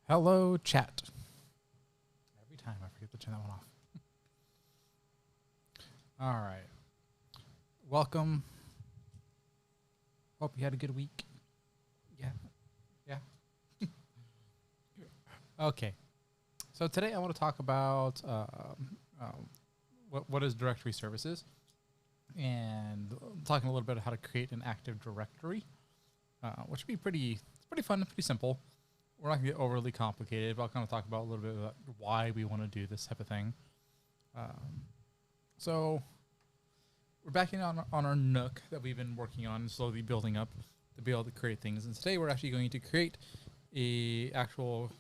Hello, chat. Every time I forget to turn that one off. All right. Welcome. Hope you had a good week. Yeah. Yeah. Okay. So today I want to talk about what is directory services and talking a little bit about how to create an Active Directory, which would be pretty fun and pretty simple. We're not going to get overly complicated, but I'll kind of talk about a little bit about why we want to do this type of thing. So we're backing on our Nook that we've been working on and slowly building up to be able to create things. And today we're actually going to create a actual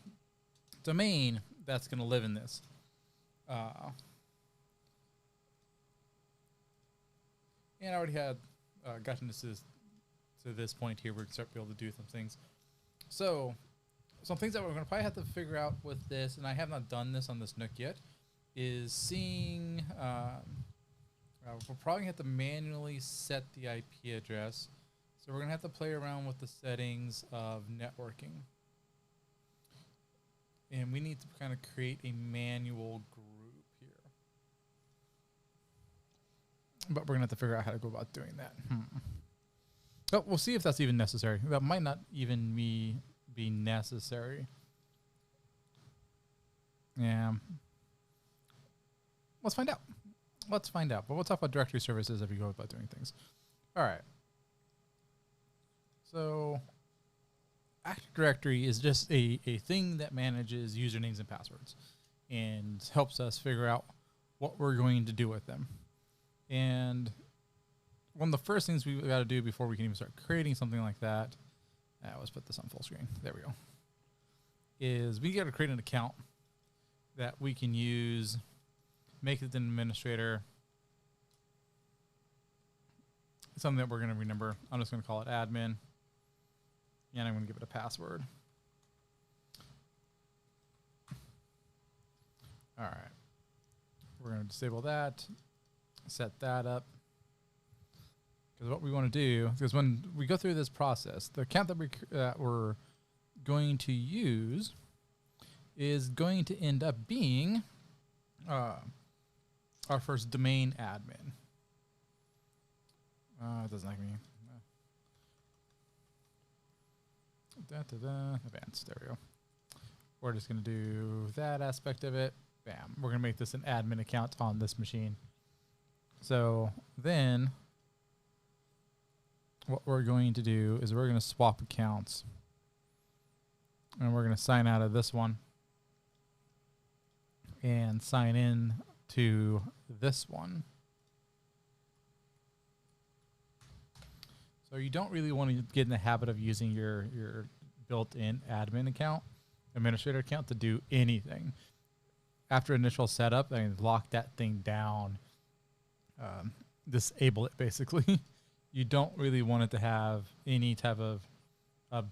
domain that's going to live in this. And I already had gotten to this point here where we start to be able to do some things. So some things that we're going to probably have to figure out with this, and I have not done this on this Nook yet, is seeing, we're probably going to have to manually set the IP address. So we're going to have to play around with the settings of networking. And we need to kind of create a manual group here. But we're going to have to figure out how to go about doing that. But we'll see if that's even necessary. That might not even be necessary. Yeah. Let's find out. But we'll talk about directory services as we go about doing things. All right. So Active Directory is just a thing that manages usernames and passwords and helps us figure out what we're going to do with them. And one of the first things we've got to do before we can even start creating something like that, let's put this on full screen. There we go. Is we got to create an account that we can use, make it an administrator. Something that we're going to remember. I'm just going to call it admin. And I'm going to give it a password. All right. We're going to disable that, set that up. Because what we want to do, because when we go through this process, the account that we're going to use is going to end up being our first domain admin. It doesn't like me. Advanced, there we go. We're just going to do that aspect of it. Bam. We're going to make this an admin account on this machine. So then what we're going to do is we're going to swap accounts. And we're going to sign out of this one and sign in to this one. So you don't really want to get in the habit of using your built-in admin account, administrator account, to do anything. After initial setup, I mean, lock that thing down, disable it basically. You don't really want it to have any type of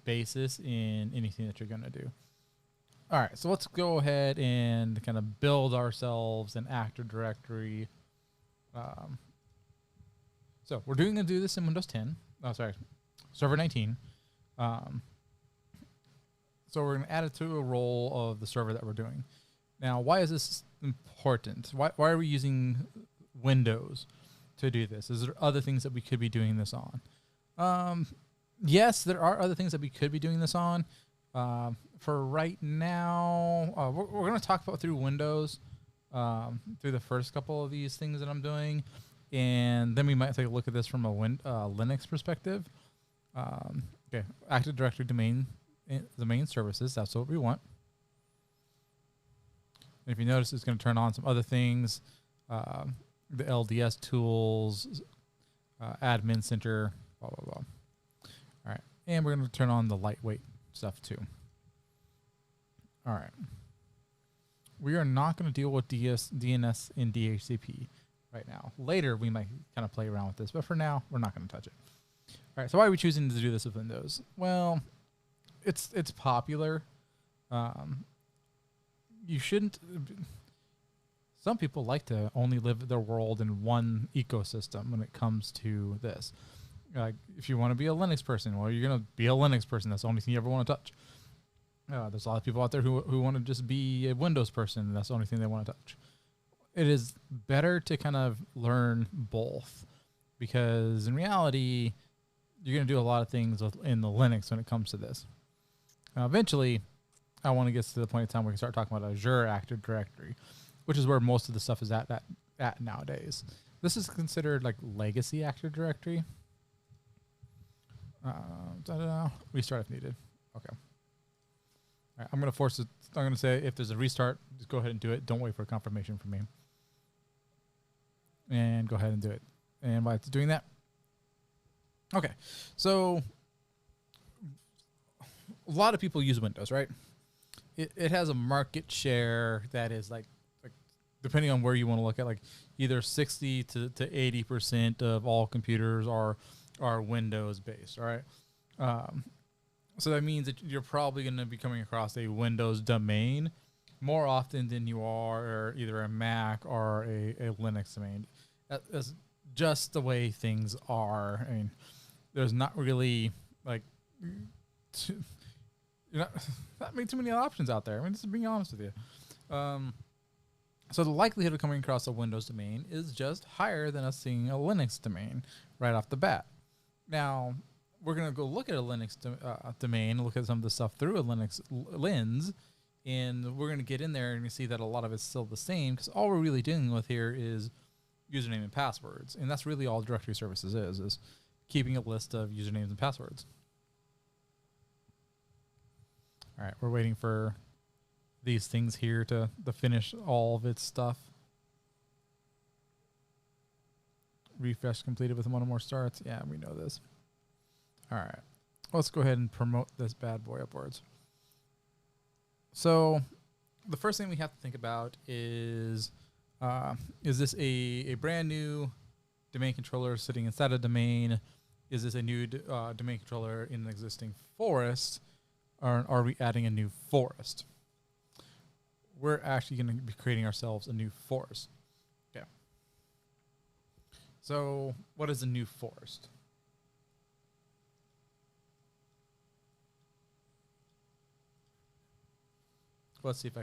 basis in anything that you're going to do. All right, so let's go ahead and kind of build ourselves an Active Directory. So we're going to do this in Windows 10. Oh, sorry, Server 19. So we're going to add it to a role of the server that we're doing. Now, why is this important? Why are we using Windows to do this? Is there other things that we could be doing this on? Yes, there are other things that we could be doing this on. For right now, we're going to talk about through Windows, through the first couple of these things that I'm doing. And then we might take a look at this from a Linux perspective. Okay, Active Directory domain services. That's what we want. And if you notice, it's going to turn on some other things, the LDS tools, admin center, blah, blah, blah. All right, and we're going to turn on the lightweight stuff too. All right. We are not going to deal with DNS and DHCP right now. Later, we might kind of play around with this, but for now, we're not going to touch it. All right, so why are we choosing to do this with Windows? Well, it's popular. You shouldn't. Some people like to only live their world in one ecosystem when it comes to this. If you want to be a Linux person, well, you're going to be a Linux person. That's the only thing you ever want to touch. There's a lot of people out there who want to just be a Windows person, and that's the only thing they want to touch. It is better to kind of learn both, because in reality, you're going to do a lot of things in the Linux when it comes to this. Now, eventually, I want to get to the point in time where we can start talking about Azure Active Directory, which is where most of the stuff is at nowadays. This is considered like legacy Active Directory. Restart if needed. Okay. All right, I'm going to force it. I'm going to say if there's a restart, just go ahead and do it. Don't wait for a confirmation from me. And go ahead and do it. And while it's doing that. Okay. So a lot of people use Windows, right? It has a market share that is like depending on where you want to look at, like either 60 to 80% of all computers are Windows based. All right. So that means that you're probably going to be coming across a Windows domain more often than you are either a Mac or a Linux domain. That's just the way things are. I mean, there's not really like not too many options out there. I mean, just being honest with you. So the likelihood of coming across a Windows domain is just higher than us seeing a Linux domain right off the bat. Now, we're going to go look at a Linux domain, look at some of the stuff through a Linux lens, and we're going to get in there and see that a lot of it's still the same, because all we're really dealing with here is username and passwords. And that's really all directory services is keeping a list of usernames and passwords. All right, we're waiting for these things here to finish all of its stuff. Refresh completed with one or more starts. Yeah, we know this. All right, let's go ahead and promote this bad boy upwards. So the first thing we have to think about is this a brand new domain controller sitting inside a domain? Is this a new domain controller in an existing forest? Or are we adding a new forest? We're actually going to be creating ourselves a new forest. Okay. So what is a new forest? Let's see if I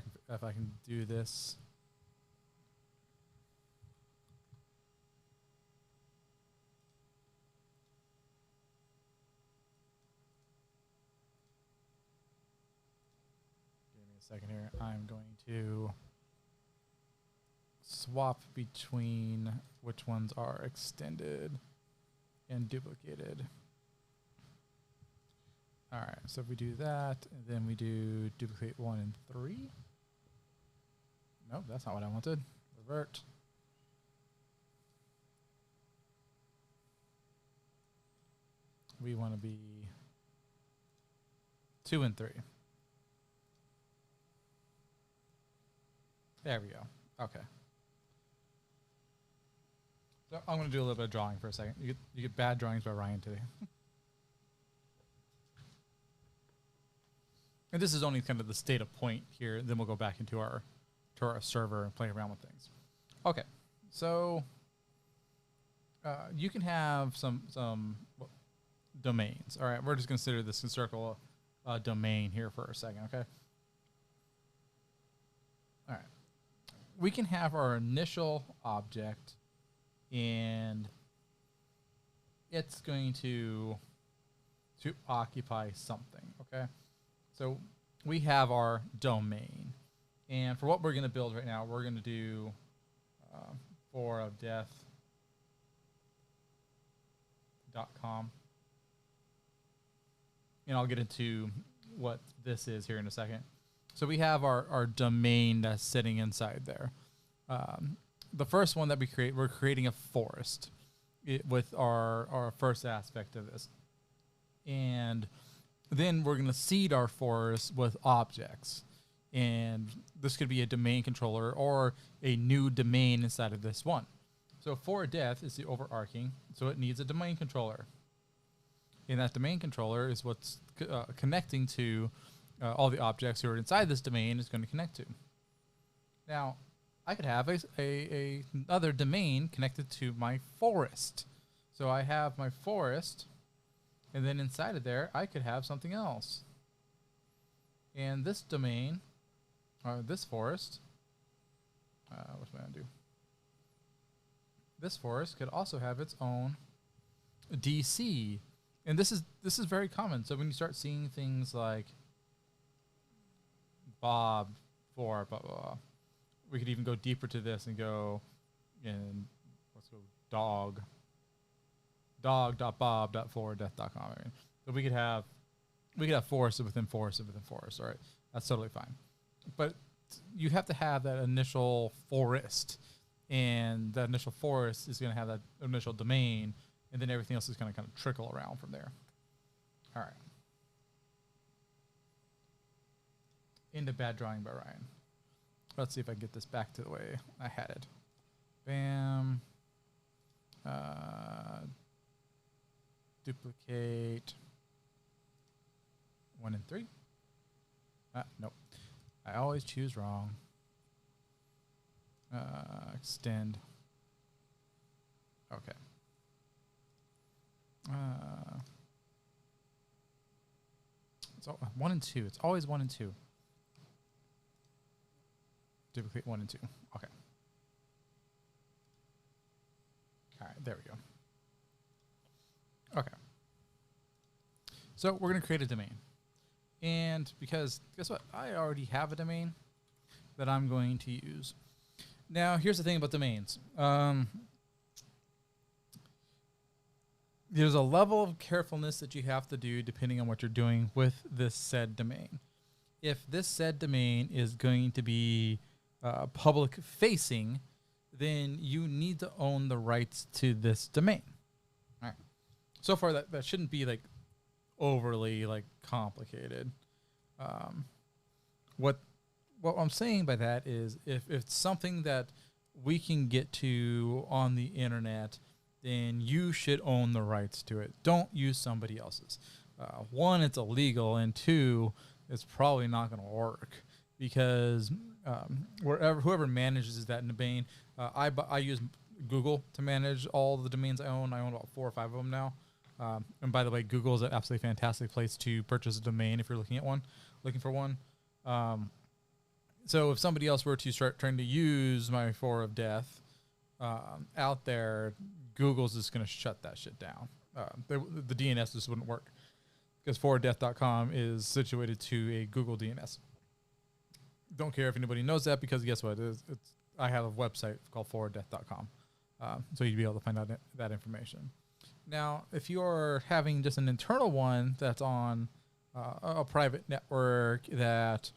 can do this. Give me a second here. I'm going to swap between which ones are extended and duplicated. All right, so if we do that, and then we do duplicate 1 and 3. Nope, that's not what I wanted. Revert. We want to be 2 and 3. There we go. Okay. So I'm going to do a little bit of drawing for a second. You get bad drawings by Ryan today. And this is only kind of the state of point here. Then we'll go back into our server and play around with things. Okay, so you can have some domains. All right, we're just going to consider this and circle a domain here for a second. Okay. All right, we can have our initial object, and it's going to occupy something. Okay. So we have our domain, and for what we're going to build right now, we're going to do forofdeath.com, and I'll get into what this is here in a second. So we have our domain that's sitting inside there. The first one that we create, we're creating a forest with our first aspect of this, and then we're going to seed our forest with objects. And this could be a domain controller or a new domain inside of this one. So for-def is the overarching, so it needs a domain controller. And that domain controller is what's connecting to all the objects who are inside this domain is going to connect to. Now, I could have another domain connected to my forest. So I have my forest, and then inside of there, I could have something else. And this domain, this forest, what am I going to do? This forest could also have its own DC. And this is very common. So when you start seeing things like Bob for blah, blah, blah, we could even go deeper to this and go in, let's go dog.bob.for.death.com. I mean, so we could have forests within forests within forests. All right, that's totally fine. But you have to have that initial forest, and that initial forest is going to have that initial domain, and then everything else is going to kind of trickle around from there. All right. Into Bad Drawing by Ryan. Let's see if I can get this back to the way I had it. Bam. Duplicate 1 and 3. Nope. I always choose wrong. Extend. Okay. So 1 and 2. It's always 1 and 2. Duplicate 1 and 2. Okay. All right, there we go. Okay. So we're going to create a domain. And because, guess what? I already have a domain that I'm going to use. Now, here's the thing about domains. There's a level of carefulness that you have to do depending on what you're doing with this said domain. If this said domain is going to be public facing, then you need to own the rights to this domain. All right. So far, that shouldn't be like overly like complicated. What I'm saying by that is if it's something that we can get to on the internet, then you should own the rights to it. Don't use somebody else's. One, it's illegal, and two, it's probably not going to work because whoever manages that domain, I use Google to manage all the domains I own. I own about 4 or 5 of them now. And by the way, Google is an absolutely fantastic place to purchase a domain if you're looking for one. So if somebody else were to start trying to use my For of Death out there, Google's just going to shut that shit down. The DNS just wouldn't work because forofdeath.com is situated to a Google DNS. Don't care if anybody knows that because guess what? I have a website called forofdeath.com. So you'd be able to find out that information. Now, if you're having just an internal one that's on a private network that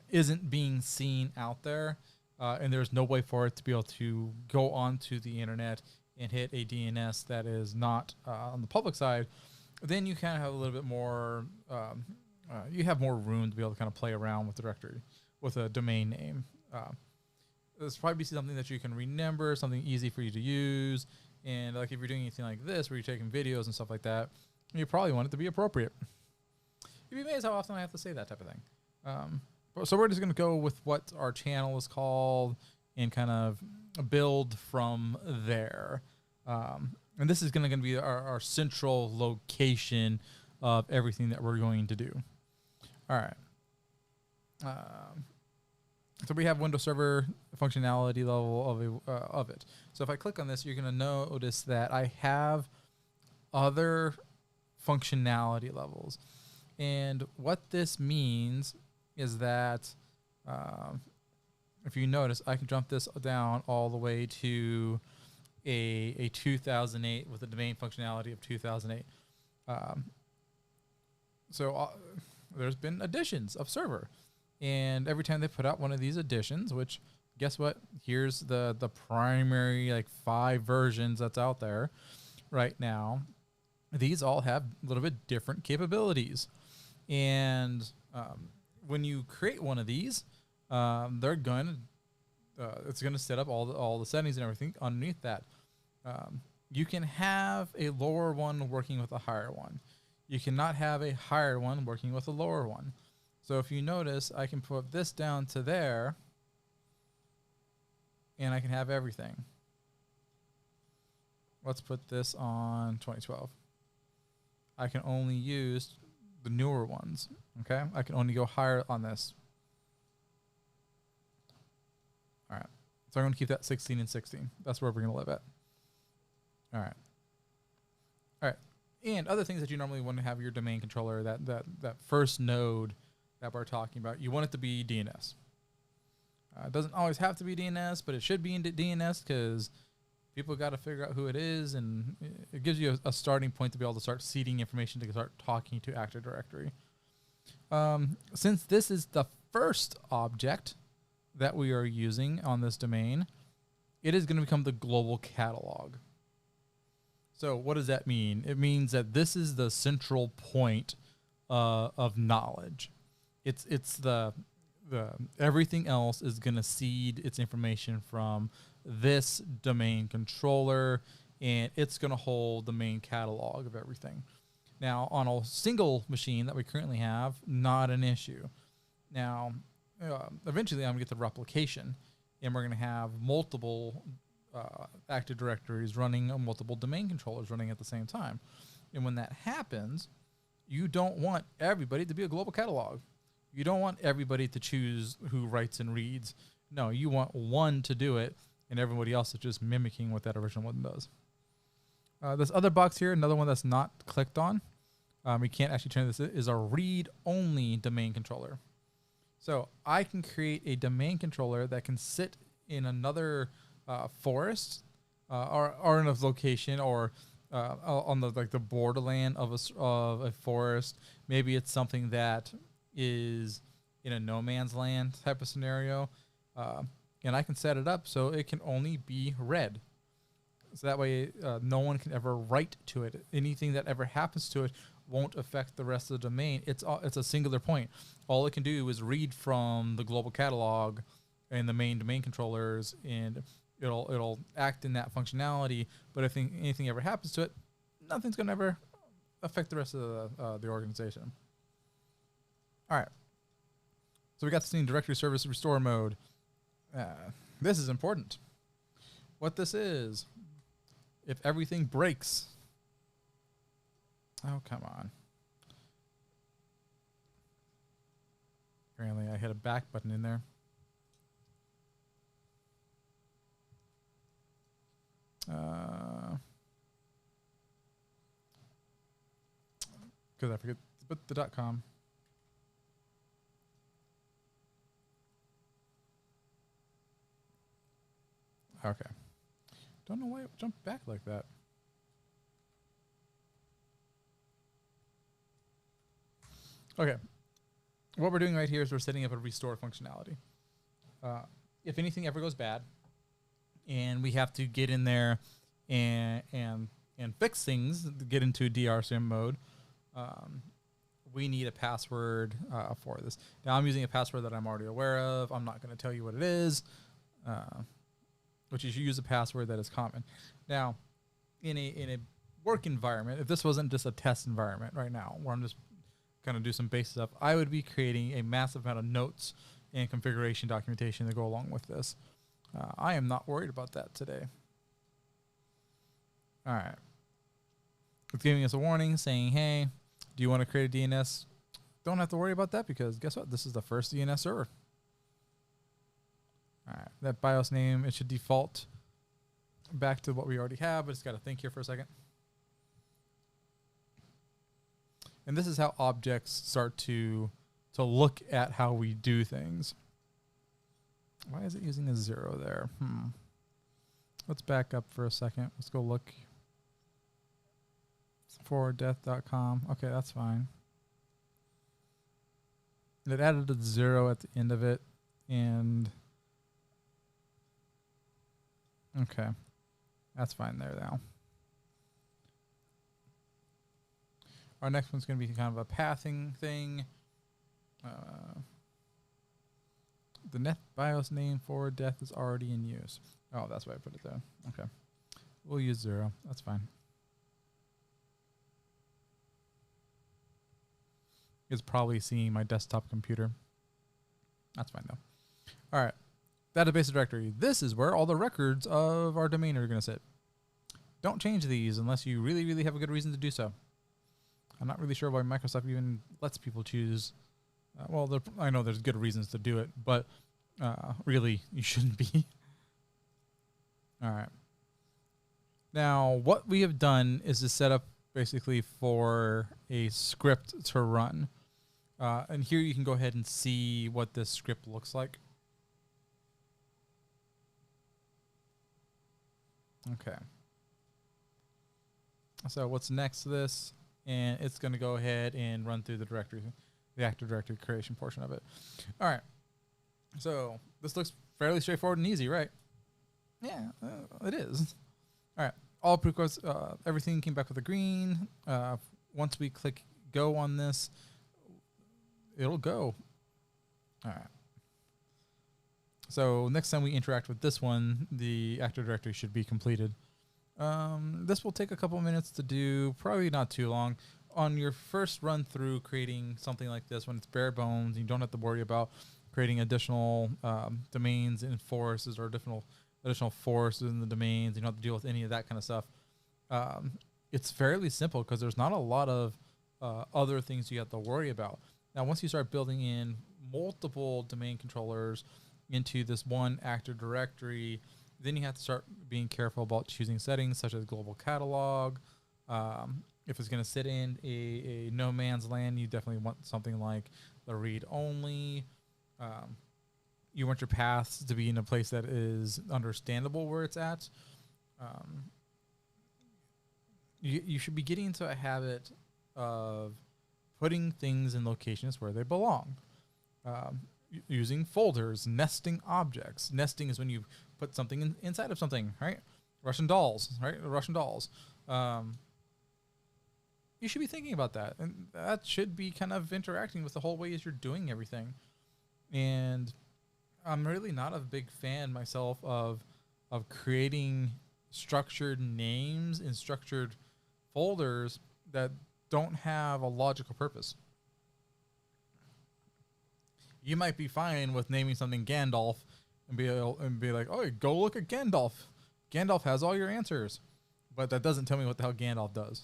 isn't being seen out there, and there's no way for it to be able to go onto the internet and hit a DNS that is not on the public side, then you kind of have a little bit more, you have more room to be able to kind of play around with the directory, with a domain name. This probably something that you can remember, something easy for you to use. And like if you're doing anything like this, where you're taking videos and stuff like that, you probably want it to be appropriate. You'd be amazed how often I have to say that type of thing. So we're just going to go with what our channel is called and kind of build from there. And this is going to be our central location of everything that we're going to do. All right. So we have Windows Server functionality level of it. So if I click on this, you're going to notice that I have other functionality levels. And what this means is that if you notice, I can jump this down all the way to a 2008 with a domain functionality of 2008. So there's been additions of server. And every time they put out one of these editions, which guess what? Here's the primary like 5 versions that's out there right now. These all have a little bit different capabilities. And when you create one of these, it's going to set up all the settings and everything underneath that. You can have a lower one working with a higher one. You cannot have a higher one working with a lower one. So if you notice, I can put this down to there, and I can have everything. Let's put this on 2012. I can only use the newer ones. Okay, I can only go higher on this. All right, so I'm going to keep that 16 and 16. That's where we're going to live at. All right. All right. And other things that you normally want to have your domain controller, that first node that we're talking about, you want it to be DNS. It doesn't always have to be DNS, but it should be in DNS because people got to figure out who it is, and it gives you a starting point to be able to start seeding information to start talking to Active Directory. Since this is the first object that we are using on this domain, it is going to become the global catalog. So what does that mean? It means that this is the central point of knowledge. It's the everything else is going to seed its information from this domain controller, and it's going to hold the main catalog of everything. Now, on a single machine that we currently have, not an issue. Now, eventually I'm going to get the replication, and we're going to have multiple Active Directories running on multiple domain controllers running at the same time. And when that happens, you don't want everybody to be a global catalog. You don't want everybody to choose who writes and reads. No, you want one to do it, and everybody else is just mimicking what that original one does. This other box here, another one that's not clicked on, we can't actually turn this, is a read-only domain controller. So I can create a domain controller that can sit in another forest or in a location, or on the borderland of a forest. Maybe it's something that is in a no man's land type of scenario, and I can set it up so it can only be read. So that way, no one can ever write to it. Anything that ever happens to it won't affect the rest of the domain. It's a singular point. All it can do is read from the global catalog and the main domain controllers, and it'll act in that functionality. But if anything ever happens to it, nothing's gonna ever affect the rest of the organization. All right. So we got this in directory service restore mode. This is important. What this is, if everything breaks. Oh, come on. Apparently I hit a back button in there. Because I forget to put the .com. Okay. Don't know why it jumped back like that. Okay. What we're doing right here is we're setting up a restore functionality. If anything ever goes bad, and we have to get in there and fix things, get into DRCM mode, we need a password for this. Now I'm using a password that I'm already aware of. I'm not going to tell you what it is, which is you use a password that is common. Now, in a work environment, if this wasn't just a test environment right now, where I'm just going to do some basic stuff, I would be creating a massive amount of notes and configuration documentation to go along with this. I am not worried about that today. All right. It's giving us a warning saying, hey, do you want to create a DNS? Don't have to worry about that because guess what? This is the first DNS server. All right. That BIOS name, it should default back to what we already have, but it's got to think here for a second. And this is how objects start to look at how we do things. Why is it using a 0 there? Let's back up for a second. Let's go look. Forwarddeath.com. Okay, that's fine. It added a 0 at the end of it, and okay, that's fine there now. Our next one's going to be kind of a pathing thing. The net BIOS name forward death is already in use. Oh, that's why I put it there. Okay. We'll use 0. That's fine. It's probably seeing my desktop computer. That's fine, though. All right. Database directory. This is where all the records of our domain are going to sit. Don't change these unless you really, really have a good reason to do so. I'm not really sure why Microsoft even lets people choose. Well, I know there's good reasons to do it, but really, you shouldn't be. All right. Now, what we have done is to set up basically for a script to run. And here you can go ahead and see what this script looks like. Okay. So what's next to this? And it's going to go ahead and run through the directory, the Active Directory creation portion of it. All right. So this looks fairly straightforward and easy, right? Yeah, it is. All right. All prerequisites, everything came back with a green. Once we click go on this, it'll go. All right. So next time we interact with this one, the Active Directory should be completed. This will take a couple minutes to do, probably not too long. On your first run through creating something like this, when it's bare bones, you don't have to worry about creating additional domains in forests or additional forests in the domains. You don't have to deal with any of that kind of stuff. It's fairly simple because there's not a lot of other things you have to worry about. Now, once you start building in multiple domain controllers into this one Active Directory, then you have to start being careful about choosing settings such as global catalog. If it's going to sit in a no man's land, you definitely want something like the read only. You want your paths to be in a place that is understandable where it's at. You should be getting into a habit of putting things in locations where they belong. Using folders, nesting objects. Nesting is when you put something inside of something, right? Russian dolls, right? Russian dolls. You should be thinking about that. And that should be kind of interacting with the whole way as you're doing everything. And I'm really not a big fan myself of creating structured names in structured folders that don't have a logical purpose. You might be fine with naming something Gandalf and be like, oh, go look at Gandalf. Gandalf has all your answers. But that doesn't tell me what the hell Gandalf does.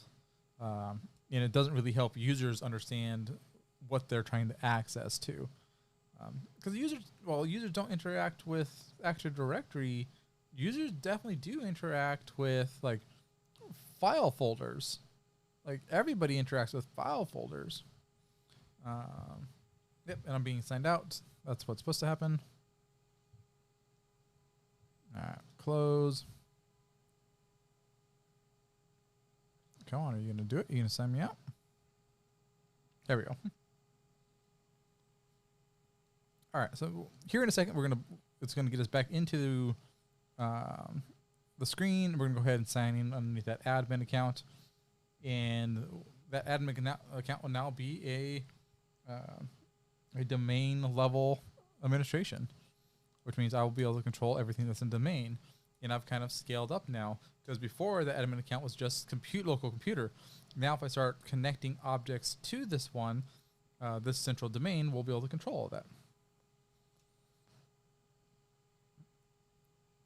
And it doesn't really help users understand what they're trying to access to. Because users don't interact with Active Directory. Users definitely do interact with like file folders. Like everybody interacts with file folders. Yep, and I'm being signed out. That's what's supposed to happen. All right, close. Come on, are you going to do it? Are you going to sign me out? There we go. All right, so here in a second, it's going to get us back into the screen. We're going to go ahead and sign in underneath that admin account. And that admin account will now be a domain level administration, which means I will be able to control everything that's in domain. And I've kind of scaled up now because before the admin account was just local computer. Now if I start connecting objects to this one, this central domain, we'll be able to control all that.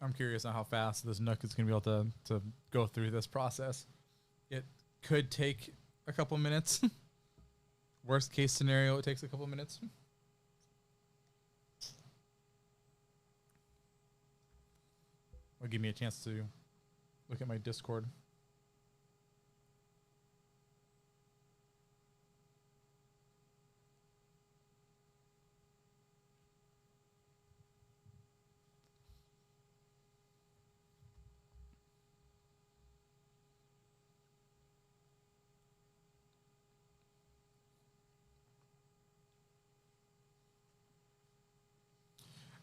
I'm curious on how fast this Nook is going to be able to go through this process. It could take a couple minutes. Worst case scenario, it takes a couple minutes. It'll give me a chance to look at my Discord.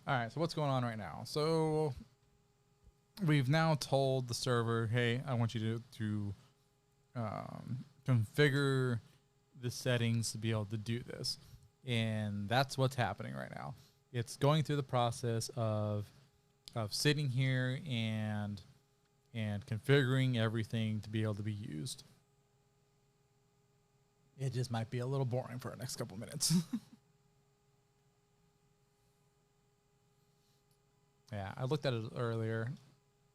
All right, so what's going on right now? So we've now told the server, hey, I want you to configure the settings to be able to do this. And that's what's happening right now. It's going through the process of sitting here and configuring everything to be able to be used. It just might be a little boring for the next couple minutes. Yeah, I looked at it earlier.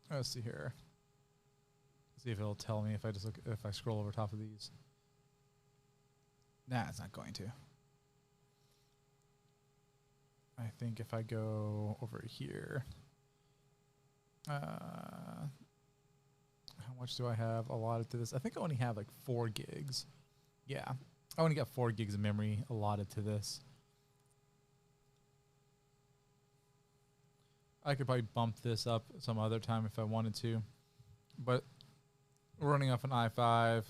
Let's see here. See if it'll tell me if I scroll over top of these. Nah, it's not going to. I think if I go over here, how much do I have allotted to this? I think I only have like 4 gigs. Yeah, I only got 4 gigs of memory allotted to this. I could probably bump this up some other time if I wanted to, but we're running off an i5. I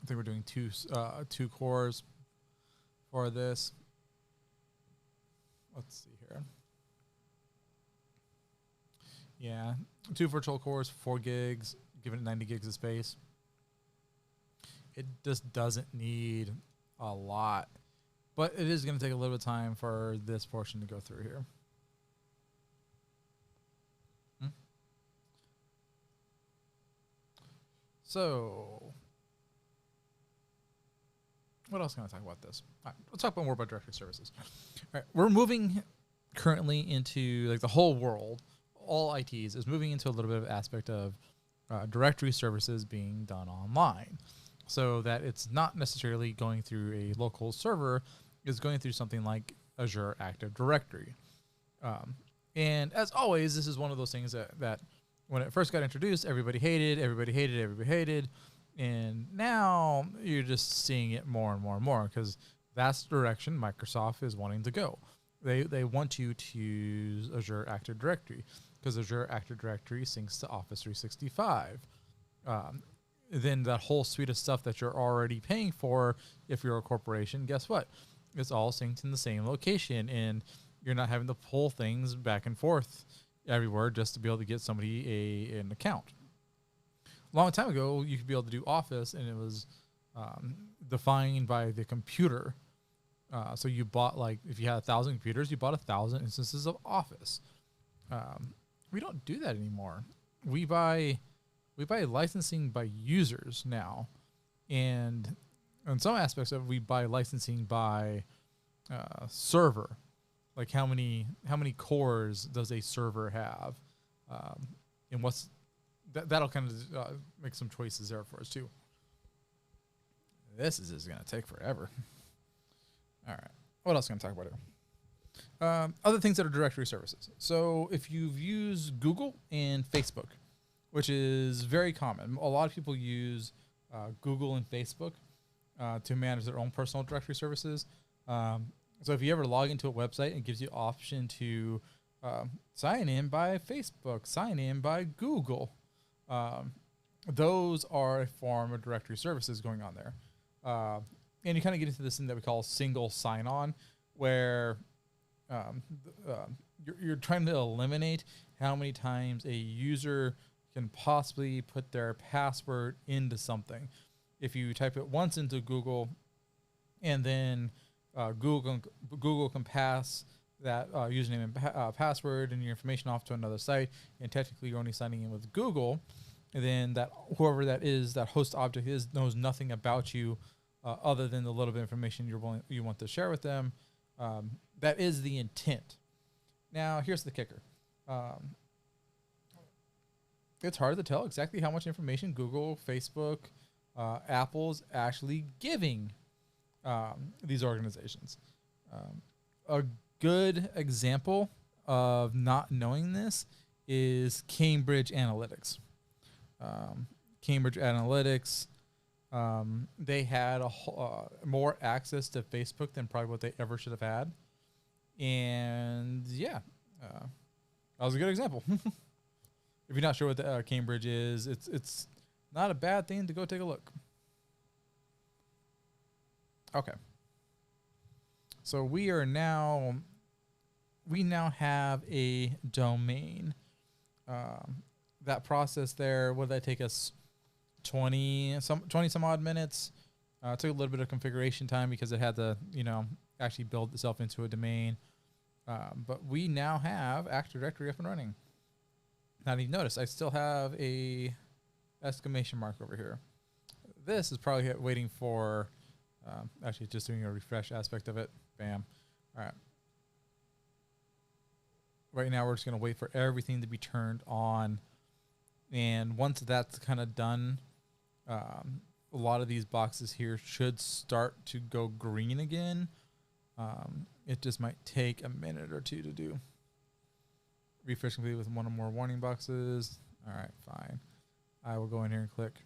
think we're doing two cores for this. Let's see here. Yeah, 2 virtual cores, 4 gigs, giving it 90 gigs of space. It just doesn't need a lot, but it is going to take a little bit of time for this portion to go through here. So, what else can I talk about this? All right, let's talk more about directory services. All right, we're moving currently into, like, the whole world, all ITs is moving into a little bit of aspect of directory services being done online, so that it's not necessarily going through a local server, it's going through something like Azure Active Directory. And as always, this is one of those things that when it first got introduced, everybody hated, and now you're just seeing it more and more and more, because that's the direction Microsoft is wanting to go. They want you to use Azure Active Directory, because Azure Active Directory syncs to Office 365. Then that whole suite of stuff that you're already paying for, if you're a corporation, guess what? It's all synced in the same location, and you're not having to pull things back and forth everywhere just to be able to get somebody an account. A long time ago, you could be able to do Office, and it was defined by the computer. So you bought, like, if you had 1,000 computers, you bought 1,000 instances of Office. We don't do that anymore. We buy licensing by users now, and in some aspects of it, we buy licensing by server. Like, how many cores does a server have, and what's that'll kind of make some choices there for us too. This is going to take forever. All right, what else am I going to talk about here? Other things that are directory services. So if you've used Google and Facebook, which is very common, a lot of people use Google and Facebook to manage their own personal directory services. So if you ever log into a website, it gives you option to sign in by Facebook, sign in by Google. Those are a form of directory services going on there. And you kind of get into this thing that we call single sign-on, where you're trying to eliminate how many times a user can possibly put their password into something. If you type it once into Google, and then Google can pass that username and password and your information off to another site, and technically you're only signing in with Google, and then that whoever that is, that host object is, knows nothing about you other than the little bit of information you want to share with them. That is the intent. Now, here's the kicker. It's hard to tell exactly how much information Google, Facebook, Apple's actually giving these organizations. A good example of not knowing this is Cambridge Analytics. Cambridge Analytics, they had more access to Facebook than probably what they ever should have had. And yeah, that was a good example. If you're not sure what Cambridge is, it's not a bad thing to go take a look. Okay. So we now have a domain. That process there, what did that take us? 20 some odd minutes. It took a little bit of configuration time because it had to, actually build itself into a domain. But we now have Active Directory up and running. Now, you notice I still have a exclamation mark over here. This is probably waiting for, actually just doing a refresh aspect of it. Bam. All right. Right now, we're just going to wait for everything to be turned on. And once that's kind of done, a lot of these boxes here should start to go green again. It just might take a minute or two to do. Refresh complete with one or more warning boxes. All right, fine. I will go in here and click.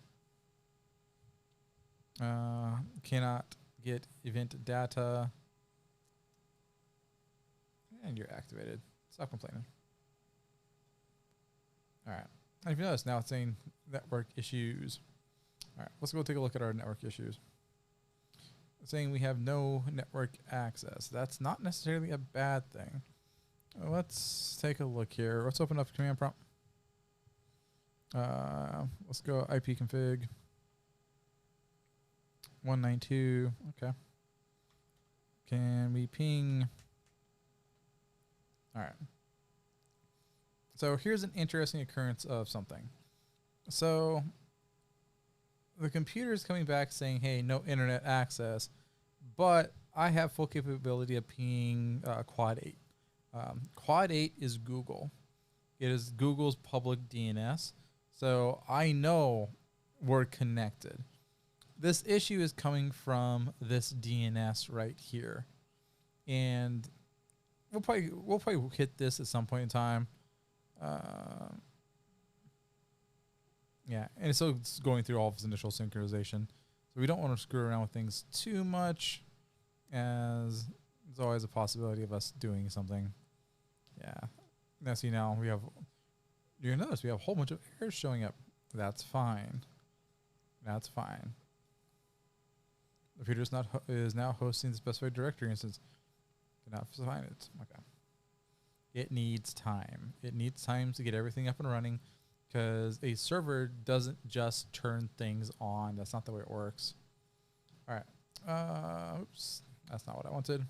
Cannot get event data. And you're activated. Stop complaining. All right. And if you notice, now it's saying network issues. All right, let's go take a look at our network issues. It's saying we have no network access. That's not necessarily a bad thing. Let's take a look here. Let's open up command prompt. Let's go ipconfig 192. Okay. Can we ping? All right. So here's an interesting occurrence of something. So the computer is coming back saying, hey, no internet access, but I have full capability of pinging Quad 8. Quad 8 is Google. It is Google's public DNS. So I know we're connected. This issue is coming from this DNS right here. And we'll probably hit this at some point in time. Yeah, and it's still going through all of its initial synchronization. So we don't want to screw around with things too much, as there's always a possibility of us doing something. Yeah. Now see, now we have, you notice we have a whole bunch of errors showing up. That's fine. That's fine. The computer is now hosting the specified directory instance. Cannot find it. Okay. It needs time. It needs time to get everything up and running, because a server doesn't just turn things on. That's not the way it works. All right. Oops. That's not what I wanted.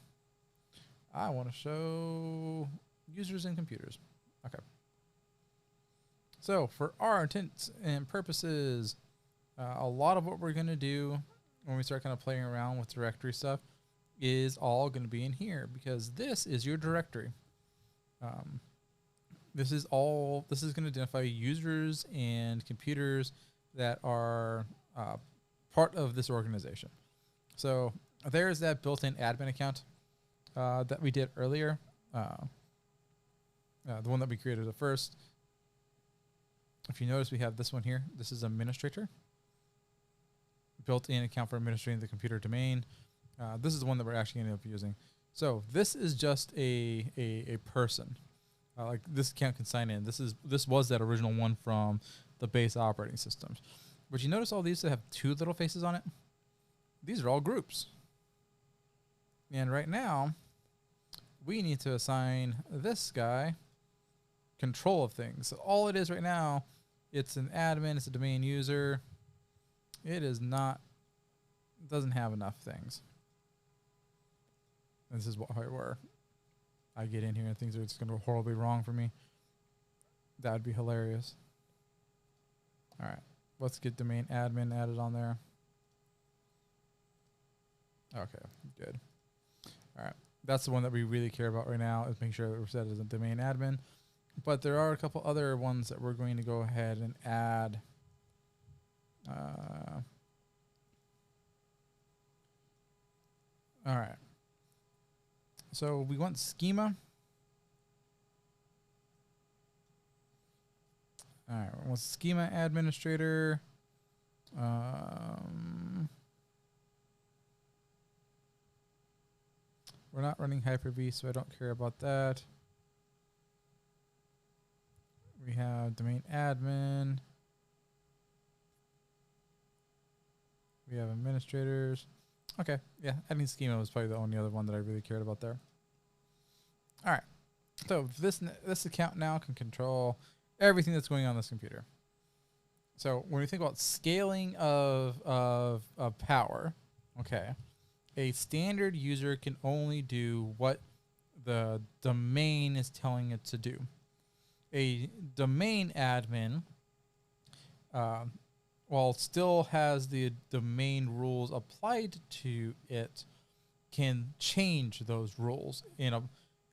I want to show users and computers. Okay. So for our intents and purposes, a lot of what we're going to do when we start kind of playing around with directory stuff is all going to be in here, because this is your directory. This is going to identify users and computers that are part of this organization. So there's that built-in admin account that we did earlier. The one that we created at first. If you notice, we have this one here. This is administrator. Built-in account for administrating the computer domain. This is the one that we're actually going to end up using. So this is just a person. Like this account can sign in. This was that original one from the base operating systems. But you notice all these that have two little faces on it? These are all groups. And right now, we need to assign this guy control of things. So all it is right now, it's an admin, it's a domain user. It doesn't have enough things. This is where I get in here and things are just going to go horribly wrong for me. That would be hilarious. All right. Let's get domain admin added on there. Okay, good. All right. That's the one that we really care about right now, is making sure that we're set as a domain admin. But there are a couple other ones that we're going to go ahead and add. All right. So we want schema. All right, we want schema administrator. We're not running Hyper-V, so I don't care about that. We have domain admin. We have administrators. Okay, yeah, admin schema was probably the only other one that I really cared about there. All right, so this account now can control everything that's going on this computer. So when we think about scaling of power, okay, a standard user can only do what the domain is telling it to do. A domain admin, while it still has the domain rules applied to it, can change those rules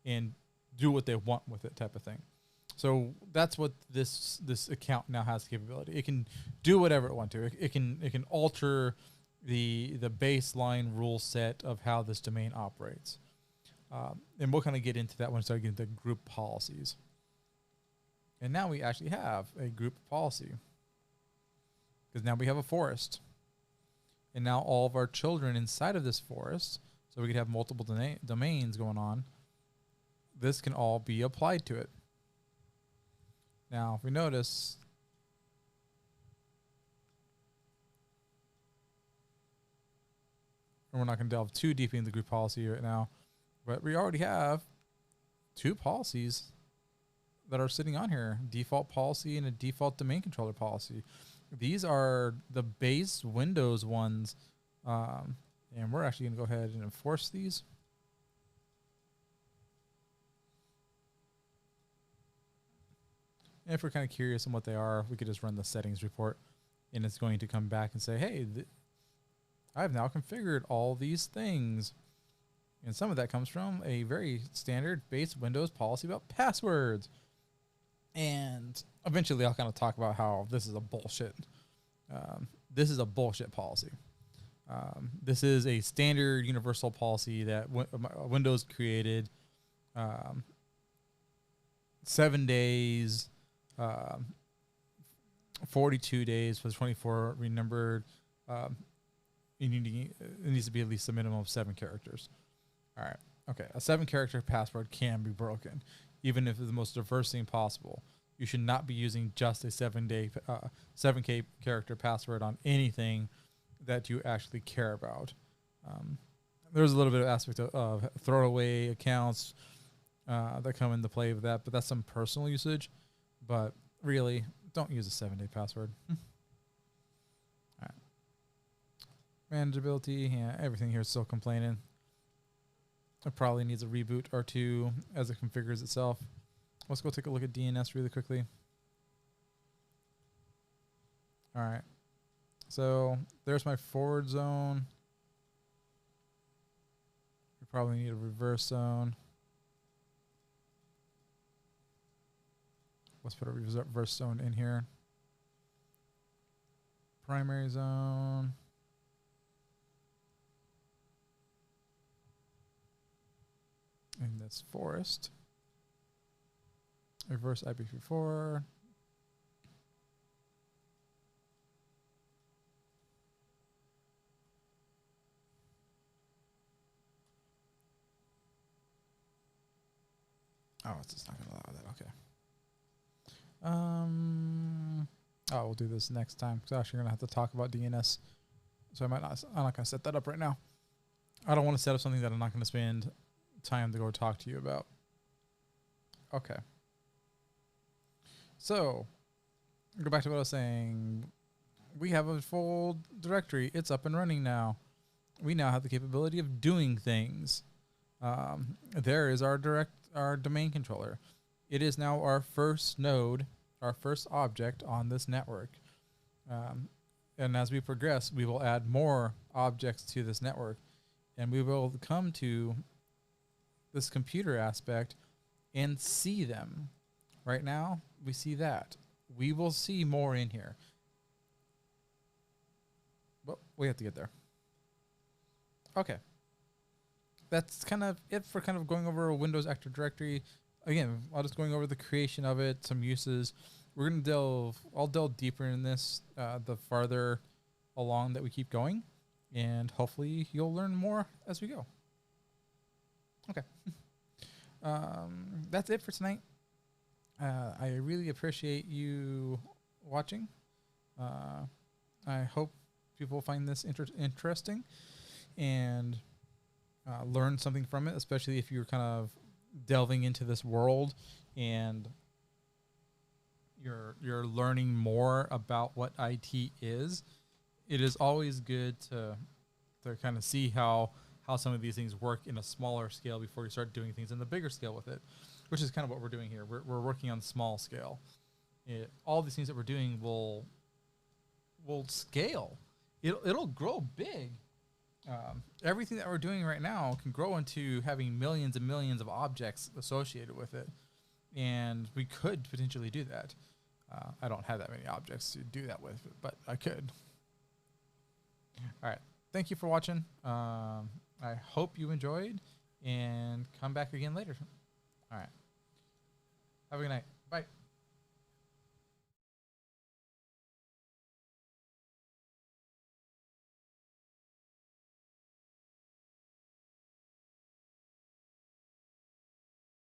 and do what they want with it, type of thing. So that's what this account now has capability. It can do whatever it wants to. It can alter the baseline rule set of how this domain operates. And we'll kind of get into that when we start getting to group policies. And now we actually have a group policy, because now we have a forest. And now all of our children inside of this forest, so we could have multiple domains going on, this can all be applied to it. Now, if we notice, and we're not going to delve too deep into the group policy right now, but we already have 2 policies that are sitting on here, default policy and a default domain controller policy. These are the base Windows ones, and we're actually going to go ahead and enforce these. And if we're kind of curious on what they are, we could just run the settings report, and it's going to come back and say, hey, I've now configured all these things. And some of that comes from a very standard base Windows policy about passwords. And eventually I'll kind of talk about how this is a bullshit. This is a bullshit policy. This is a standard universal policy that Windows created. 7 days, 42 days for the 24 renumbered. It needs to be at least a minimum of 7 characters. All right. Okay. A 7-character password can be broken, even if it's the most diverse thing possible. You should not be using just a 7K character password on anything that you actually care about. There's a little bit of aspect of throwaway accounts that come into play with that, but that's some personal usage. But really, don't use a 7-day password. All right. Manageability, yeah, everything here is still complaining. It probably needs a reboot or 2 as it configures itself. Let's go take a look at DNS really quickly. All right. So there's my forward zone. We probably need a reverse zone. Let's put a reverse zone in here. Primary zone. In this forest. Reverse IPv4. Oh, it's just not going to allow that. Okay. Oh, we'll do this next time, because actually we're going to have to talk about DNS. So I'm not going to set that up right now. I don't want to set up something that I'm not going to spend time to go talk to you about. Okay. So, go back to what I was saying. We have a full directory. It's up and running now. We now have the capability of doing things. There is our domain controller. It is now our first node, our first object on this network. And as we progress, we will add more objects to this network. And we will come to this computer aspect and see them. Right now, we see that. We will see more in here. But we have to get there. Okay. That's kind of it for kind of going over a Windows Active Directory. Again, I'll just going over the creation of it, some uses. We're going to I'll delve deeper in this the farther along that we keep going. And hopefully you'll learn more as we go. Okay. That's it for tonight. I really appreciate you watching. I hope people find this interesting and learn something from it, especially if you're kind of delving into this world and you're learning more about what IT is. It is always good to kind of see how some of these things work in a smaller scale before you start doing things in the bigger scale with it, which is kind of what we're doing here. We're working on small scale. All these things that we're doing will scale. It'll grow big. Everything that we're doing right now can grow into having millions and millions of objects associated with it. and we could potentially do that. I don't have that many objects to do that with, but I could. All right. Thank you for watching. I hope you enjoyed, and come back again later. All right. Have a good night. Bye.